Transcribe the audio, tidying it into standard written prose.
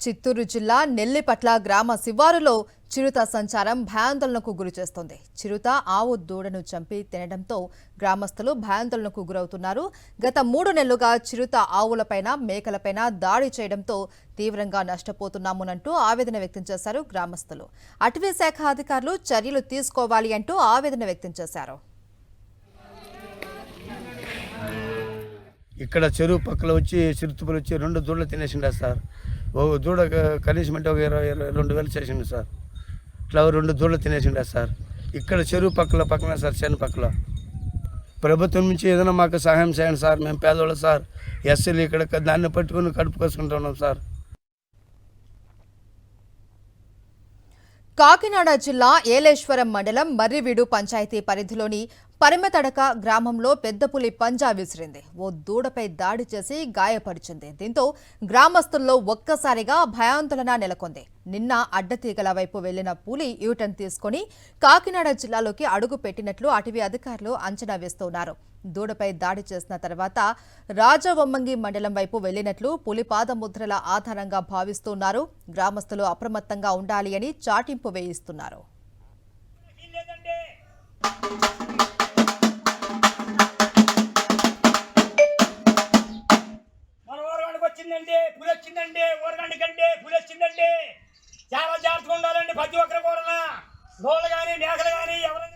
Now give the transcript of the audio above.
చిత్తూరు జిల్లా నెల్లిపట్ల గ్రామ శివారులో చిరుత సంచారం భయాందోళనకు గురిచేస్తోంది. చిరుత ఆవు దూడను చంపి తినడంతో గ్రామస్తులు భయాందోళనకు గురవుతున్నారు. గత 3 నెలలుగా చిరుత ఆవులపైన మేకలపైన దాడి చేయడంతో తీవ్రంగా నష్టపోతున్నామనంటూ ఆవేదన వ్యక్తం చేశారు గ్రామస్తులు. అటవీ శాఖ అధికారులు చర్యలు తీసుకోవాలి అంటూ ఆవేదన వ్యక్తం చేశారు. ఇక్కడ చెరువు పక్కన వచ్చి చిరుతుపులు వచ్చి 2 దూడలు తినేసిండ సార్. ఒక దూడ కనీసం అంటే ఒక 22,000 చేసిండు సార్. ఇట్లా 2 దూడలు తినేసిండ సార్. ఇక్కడ చెరువు పక్కన సార్, చేను పక్కల. ప్రభుత్వం నుంచి ఏదైనా మాకు సహాయం చేయండి సార్. మేము పేదవాళ్ళు సార్. ఎస్సీలు ఇక్కడ దాన్ని పట్టుకుని కడుపు కోసుకుంటున్నాం సార్. కాకినాడ జిల్లా ఏలేశ్వరం మండలం మర్రివీడు పంచాయతీ పరిధిలోని పరిమతడక గ్రామంలో పెద్ద పులి పంజా విసిరింది. ఓ దూడపై దాడి చేసి గాయపరిచింది. దీంతో గ్రామస్తుల్లో ఒక్కసారిగా భయాందోళన నెలకొంది. నిన్న అడ్డతీగల వైపు వెళ్లిన పులి యూటర్న్ తీసుకుని కాకినాడ జిల్లాలోకి అడుగు పెట్టినట్లు అటవీ అధికారులు అంచనా వేస్తున్నారు. దూడపై దాడి చేసిన తర్వాత రాజవొమ్మంగి మండలం వైపు వెళ్లినట్లు పులి పాదముద్రల ఆధారంగా భావిస్తున్నారు. గ్రామస్తులు అప్రమత్తంగా ఉండాలి అని చాటింపు వేయిస్తున్నారు. చాలా జాగ్రత్తగా ఉండాలండి. ప్రతి ఒక్కరు కూడా గోళ్ళు కానీ మేకలు కానీ ఎవరైనా